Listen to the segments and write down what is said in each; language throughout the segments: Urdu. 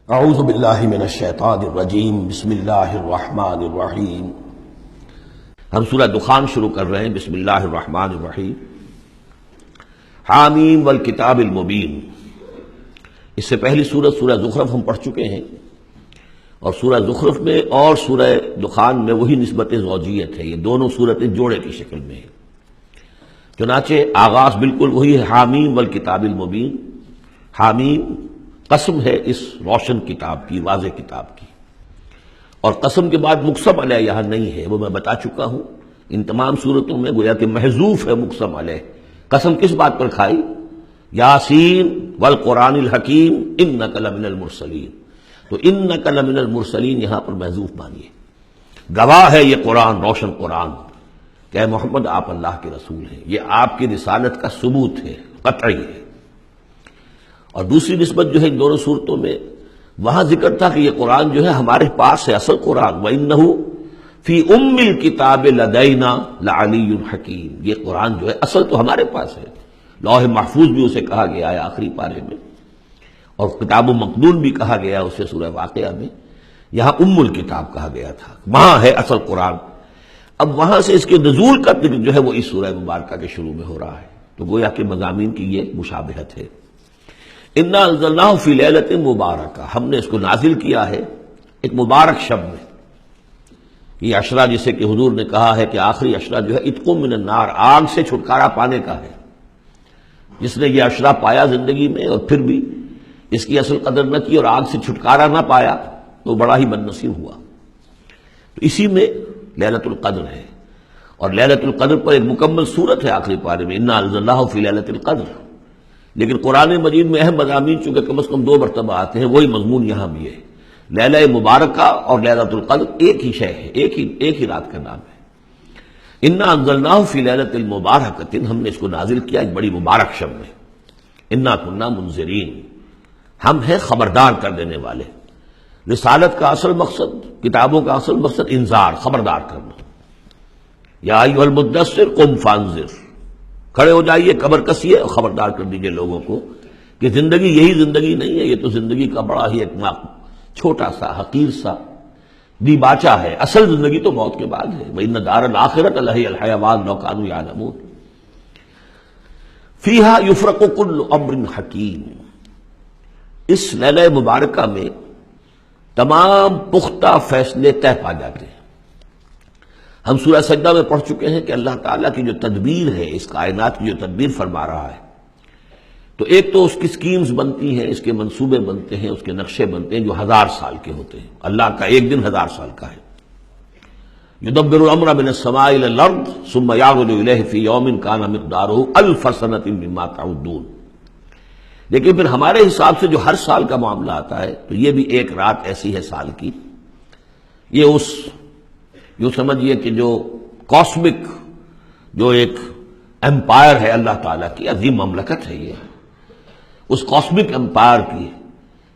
اعوذ باللہ من الشیطان الرجیم بسم اللہ الرحمن الرحیم۔ ہم سورہ دخان شروع کر رہے ہیں۔ بسم اللہ الرحمن الرحیم۔ حامیم والکتاب المبین۔ اس سے پہلی سورہ زخرف ہم پڑھ چکے ہیں، اور سورہ زخرف میں اور سورہ دخان میں وہی نسبت زوجیت ہے، یہ دونوں صورتیں جوڑے کی شکل میں ہیں۔ چنانچہ آغاز بالکل وہی ہے، حامیم والکتاب المبین۔ حامیم قسم ہے اس روشن کتاب کی، واضح کتاب کی، اور قسم کے بعد مقسم علیہ یہاں نہیں ہے، وہ میں بتا چکا ہوں۔ ان تمام صورتوں میں گویا کہ محذوف ہے مقسم علیہ۔ قسم کس بات پر کھائی؟ یاسین والقرآن الحکیم انک لمن المرسلین۔ تو انک لمن المرسلین یہاں پر محذوف مانیے، گواہ ہے یہ قرآن، روشن قرآن، کہ اے محمد آپ اللہ کے رسول ہیں، یہ آپ کی رسالت کا ثبوت ہے، قطعی ہے۔ اور دوسری نسبت جو ہے ان دونوں صورتوں میں، وہاں ذکر تھا کہ یہ قرآن جو ہے ہمارے پاس ہے، اصل قرآن، وَإِنَّهُ فِي أُمِّ الْكِتَابِ لَدَيْنَا لَعَلِيٌّ حَكِيمٌ۔ یہ قرآن جو ہے اصل تو ہمارے پاس ہے، لوح محفوظ بھی اسے کہا گیا ہے آخری پارے میں، اور کتاب مقدون بھی کہا گیا اسے سورہ واقعہ میں، یہاں ام الکتاب کہا گیا تھا، وہاں ہے اصل قرآن۔ اب وہاں سے اس کے نزول کا ذکر جو ہے وہ اس سورہ مبارکہ کے شروع میں ہو رہا ہے، تو گویا کہ مضامین کی یہ مشابہت ہے۔ انا انزلناہ فی لیلۃ مبارکہ، ہم نے اس کو نازل کیا ہے ایک مبارک شب میں۔ یہ عشرہ جسے کہ حضور نے کہا ہے کہ آخری عشرہ جو ہے عتق من النار، آگ سے چھٹکارا پانے کا ہے۔ جس نے یہ عشرہ پایا زندگی میں اور پھر بھی اس کی اصل قدر نہ کی اور آگ سے چھٹکارا نہ پایا تو بڑا ہی بد نصیب ہوا۔ تو اسی میں لیلۃ القدر ہے، اور لیلۃ القدر پر ایک مکمل سورت ہے آخری پارے میں، انا انزلناہ فی لیلۃ القدر۔ لیکن قرآن مجید میں اہم مضامین چونکہ کم از کم 2 مرتبہ آتے ہیں، وہی مضمون یہاں بھی ہے۔ لیلہ مبارکہ اور لیلۃ القدر ایک ہی شے ہے، ایک ہی رات کا نام ہے۔ انا انزلناہ فی لیلۃ المبارکۃ، ہم نے اس کو نازل کیا ایک بڑی مبارک شب میں۔ انا کنا منذرین، ہم ہیں خبردار کر دینے والے۔ رسالت کا اصل مقصد، کتابوں کا اصل مقصد انذار، خبردار کرنا۔ یا ایھا المدثر قم فانذر، کھڑے ہو جائیے، کمر کسیے اور خبردار کر دیجئے لوگوں کو کہ زندگی یہی زندگی نہیں ہے، یہ تو زندگی کا بڑا ہی ایک چھوٹا سا حقیر سا دیباچہ ہے، اصل زندگی تو موت کے بعد ہے۔ وَإِنَّ دَارَ الْآخِرَةَ لَهِيَ الْحَيَوَانُ لَوْ كَانُوا يَعْلَمُونَ فِيهَا يُفْرَقُ كُلُّ أَمْرٍ حَكِيمٍ۔ اس لیلہ مبارکہ میں تمام پختہ فیصلے طے پا جاتے ہیں۔ ہم سورہ سجدہ میں پڑھ چکے ہیں کہ اللہ تعالیٰ کی جو تدبیر ہے، اس کائنات کی جو تدبیر فرما رہا ہے، تو ایک تو اس کی سکیمز بنتی ہیں، اس کے منصوبے بنتے ہیں، اس کے نقشے بنتے ہیں جو 1000 سال کے ہوتے ہیں۔ اللہ کا ایک دن 1000 سال کا ہے۔ یدبر الامر من السماء الى الارض ثم يعرج الیہ فی یوم کان مقدارہ 1000 سنۃ مما تعدون۔ لیکن پھر ہمارے حساب سے جو ہر سال کا معاملہ آتا ہے، تو یہ بھی ایک رات ایسی ہے سال کی، یہ اس یوں سمجھیے کہ جو کاسمک جو ایک امپائر ہے اللہ تعالیٰ کی عظیم مملکت ہے، یہ اس کاسمک امپائر کی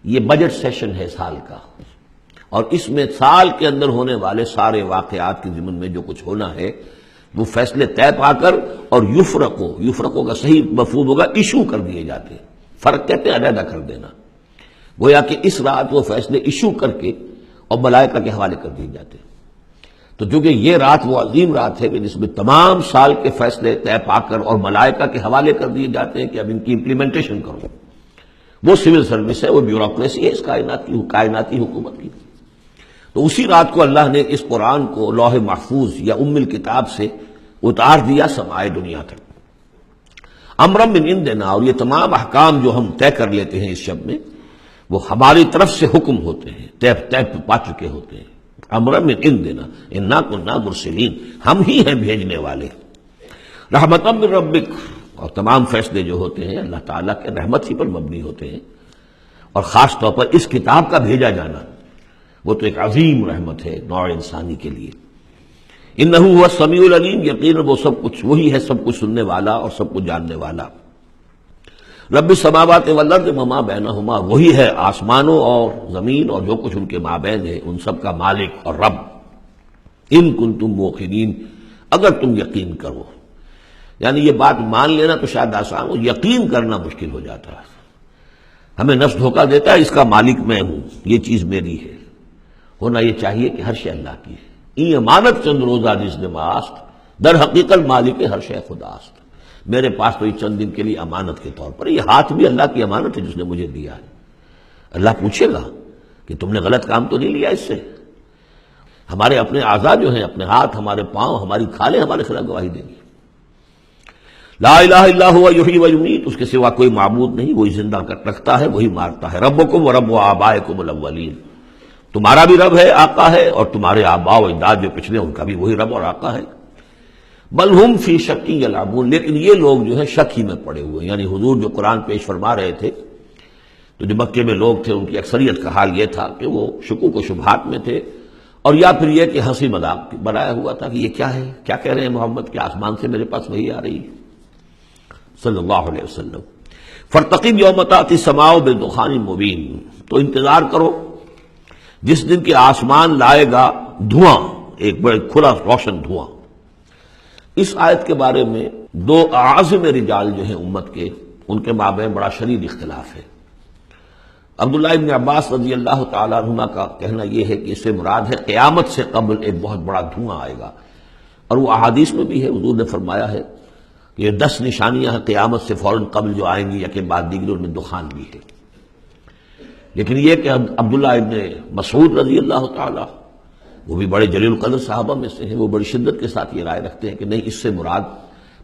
یہ بجٹ سیشن ہے سال کا، اور اس میں سال کے اندر ہونے والے سارے واقعات کے ضمن میں جو کچھ ہونا ہے وہ فیصلے طے پا کر، اور یفرقوں کا صحیح مفہوم ہوگا ایشو کر دیے جاتے ہیں۔ فرق کہتے ہیں علیحدہ کر دینا، گویا کہ اس رات وہ فیصلے ایشو کر کے اور ملائکہ کے حوالے کر دیے جاتے ہیں۔ تو چونکہ یہ رات وہ عظیم رات ہے کہ جس میں تمام سال کے فیصلے طے پا کر اور ملائکہ کے حوالے کر دیے جاتے ہیں کہ اب ان کی امپلیمنٹیشن کرو، وہ سول سروس ہے، وہ بیوروکریسی ہے اس کائناتی حکومت کی۔ تو اسی رات کو اللہ نے اس قرآن کو لوح محفوظ یا ام الکتاب سے اتار دیا سمائے دنیا تک۔ امرا من عندنا، اور یہ تمام احکام جو ہم طے کر لیتے ہیں اس شب میں، وہ ہماری طرف سے حکم ہوتے ہیں، طے پا چکے ہوتے ہیں۔ امرا من عندنا انا کنا مرسلین، ہم ہی ہیں بھیجنے والے۔ رحمتا من ربک، اور تمام فیصلے جو ہوتے ہیں اللہ تعالیٰ کے رحمت ہی پر مبنی ہوتے ہیں، اور خاص طور پر اس کتاب کا بھیجا جانا وہ تو ایک عظیم رحمت ہے نوع انسانی کے لیے۔ انہ هو السمیع العلیم، یقیناً وہ سب کچھ وہی ہے، سب کچھ سننے والا اور سب کچھ جاننے والا۔ رب السماوات والارض وما بینہما، وہی ہے آسمانوں اور زمین اور جو کچھ ان کے مابین ہے، ان سب کا مالک اور رب۔ ان کنتم موقنین، اگر تم یقین کرو، یعنی یہ بات مان لینا تو شاید آسان ہو، یقین کرنا مشکل ہو جاتا ہے۔ ہمیں نفس دھوکہ دیتا ہے اس کا مالک میں ہوں، یہ چیز میری ہے۔ ہونا یہ چاہیے کہ ہر شے اللہ کی ہے۔ این امانت چند روزہ جس نے ماست، در حقیقت مالک ہر شے خداست۔ میرے پاس تو یہ چند دن کے لیے امانت کے طور پر، یہ ہاتھ بھی اللہ کی امانت ہے جس نے مجھے دیا ہے۔ اللہ پوچھے گا کہ تم نے غلط کام تو نہیں لیا اس سے؟ ہمارے اپنے اعضاء جو ہیں، اپنے ہاتھ، ہمارے پاؤں، ہماری کھالیں ہمارے خلاف گواہی دیں گی۔ لا الہ الا هو یحیی و یمیت، اس کے سوا کوئی معبود نہیں، وہی زندہ رکھتا ہے، وہی مارتا ہے۔ ربکم و رب آبائکم الاولین، تمہارا بھی رب ہے، آقا ہے، اور تمہارے آباء و اجداد جو پچھلے ان کا بھی وہی رب اور آقا ہے۔ بل ہم فی شک یلعبون، لیکن یہ لوگ جو ہے شک ہی میں پڑے ہوئے ہیں۔ یعنی حضور جو قرآن پیش فرما رہے تھے تو جو مکے میں لوگ تھے ان کی اکثریت کا حال یہ تھا کہ وہ شکوک و شبہات میں تھے، اور یا پھر یہ کہ ہنسی مذاق بنایا ہوا تھا کہ یہ کیا ہے، کیا کہہ رہے ہیں محمد، کہ آسمان سے میرے پاس وحی آ رہی ہے صلی اللہ علیہ وسلم۔ فارتقب یوم تأتی السماء بدخان مبین، تو انتظار کرو جس دن کہ آسمان لائے گا دھواں، ایک بڑے کھلا روشن دھواں۔ اس آیت کے بارے میں دو اعظم رجال جو ہیں امت کے، ان کے مابین بڑا شدید اختلاف ہے۔ عبداللہ ابن عباس رضی اللہ تعالیٰ عنہما کا کہنا یہ ہے کہ اس سے مراد ہے قیامت سے قبل ایک بہت بڑا دھواں آئے گا، اور وہ احادیث میں بھی ہے، حضور نے فرمایا ہے کہ یہ 10 نشانیاں ہیں قیامت سے فوراً قبل جو آئیں گی، یکے بعد دیگر، ان میں دخان بھی ہے۔ لیکن یہ کہ عبداللہ ابن مسعود رضی اللہ تعالیٰ، وہ بھی بڑے جلیل القدر صحابہ میں سے ہیں، وہ بڑی شدت کے ساتھ یہ رائے رکھتے ہیں کہ نہیں، اس سے مراد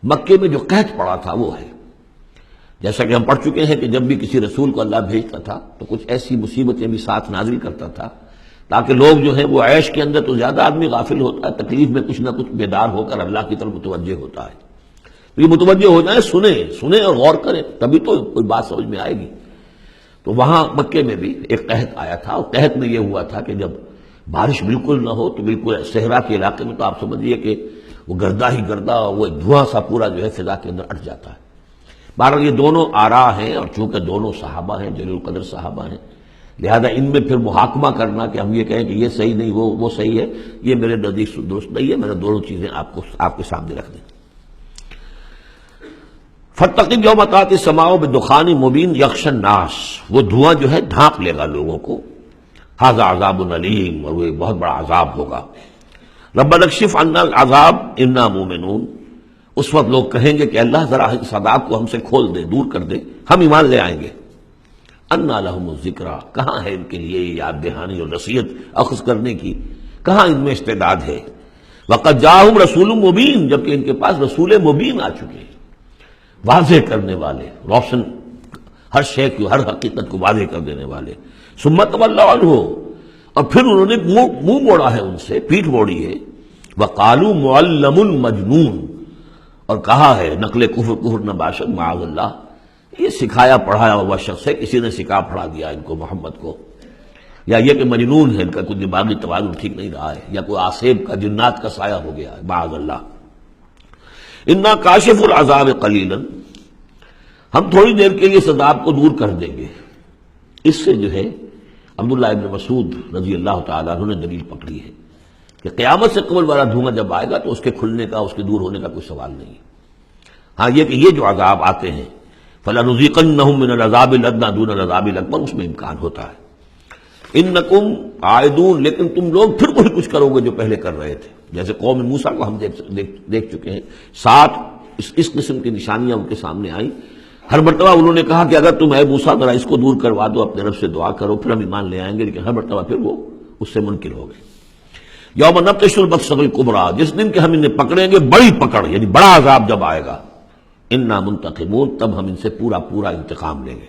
مکے میں جو قحط پڑا تھا وہ ہے۔ جیسا کہ ہم پڑھ چکے ہیں کہ جب بھی کسی رسول کو اللہ بھیجتا تھا تو کچھ ایسی مصیبتیں بھی ساتھ نازل کرتا تھا تاکہ لوگ جو ہیں وہ عیش کے اندر تو زیادہ آدمی غافل ہوتا ہے، تکلیف میں کچھ نہ کچھ بیدار ہو کر اللہ کی طرف متوجہ ہوتا ہے۔ تو یہ متوجہ ہو جائیں، سنیں اور غور کریں، تبھی تو کوئی بات سمجھ میں آئے گی۔ تو وہاں مکے میں بھی ایک قحط آیا تھا، اور قحط میں یہ ہوا تھا کہ جب بارش بالکل نہ ہو تو بالکل صحرا کے علاقے میں تو آپ سمجھیے کہ وہ گردہ ہی گردہ، وہ ایک دھواں سا پورا جو ہے فضا کے اندر اٹھ جاتا ہے۔ بہرحال یہ دونوں آراء ہیں، اور چونکہ دونوں صحابہ ہیں، جلیل القدر صحابہ ہیں، لہذا ان میں پھر محاکمہ کرنا کہ ہم یہ کہیں کہ یہ صحیح نہیں وہ صحیح ہے، یہ میرے نزدیک درست نہیں ہے۔ میں نے دونوں چیزیں آپ کے سامنے رکھ دیں۔ فارتقب یوم تأتی السماء بدخان مبین یغشی الناس، وہ دھواں جو ہے ڈھانپ لے گا لوگوں کو۔ ھذا عذاب علیم، اور وہ ایک بہت بڑا عذاب ہوگا۔ ربنا اکشف عنا العذاب انا مومنون، اس وقت لوگ کہیں گے کہ اللہ ذرا اس عذاب کو ہم سے کھول دے، دور کر دے، ہم ایمان لے آئیں گے۔ انا لہم الذکریٰ، کہاں ہے ان کے لیے یاد دہانی اور نصیحت اخذ کرنے کی، کہاں ان میں استعداد ہے۔ وقد جاءہم رسول مبین، جبکہ ان کے پاس رسول مبین آ چکے ہیں، واضح کرنے والے، روشن، ہر شے کی، ہر حقیقت کو واضح کر دینے والے۔ ثم تولوا عنہ، اور پھر انہوں نے منہ موڑا ہے ان سے، پیٹھ موڑی ہے۔ وقالوا معلم مجنون، اور کہا ہے نقل کفر نہ باشد معاذ اللہ، یہ سکھایا پڑھایا ہوا شخص ہے، کسی نے سکھا پڑھا دیا ان کو، محمد کو، یا یہ کہ مجنون ہے، ان کا کوئی دماغی توازن ٹھیک نہیں رہا ہے، یا کوئی آصیب کا، جنات کا سایہ ہو گیا ہے، معاذ اللہ۔ انا کاشف العذاب قلیلا، ہم تھوڑی دیر کے لیے اس عذاب کو دور کر دیں گے۔ اس سے جو ہے عبداللہ ابن مسعود رضی اللہ تعالیٰ عنہ نے دلیل پکڑی ہے کہ قیامت سے قبل والا دھواں جب آئے گا تو اس کے کھلنے کا، اس کے دور ہونے کا کوئی سوال نہیں۔ ہاں یہ کہ یہ جو عذاب آتے ہیں فَلَنُذِيقَنَّهُم مِّنَ الْعَذَابِ الْأَدْنَىٰ دُونَ الْعَذَابِ الْأَكْبَرِ، اس میں امکان ہوتا ہے۔ اِنَّكُمْ عَائِدُونَ، لیکن تم لوگ پھر وہی کچھ کرو گے جو پہلے کر رہے تھے، جیسے قوم موسیٰ کو ہم دیکھ چکے ہیں، 7 اس قسم کی نشانیاں ان کے سامنے آئیں۔ ہر مرتبہ انہوں نے کہا کہ اگر تم اے موسیٰ ذرا اس کو دور کروا دو، اپنے رب سے دعا کرو، پھر ہم ایمان لے آئیں گے، لیکن ہر مرتبہ پھر وہ اس سے منکر ہو گئے۔ یوم نبطش البطشۃ الکبریٰ، جس دن کہ ہم انہیں پکڑیں گے بڑی پکڑ، یعنی بڑا عذاب جب آئے گا، انا منتقمون، تب ہم ان سے پورا انتقام لیں گے۔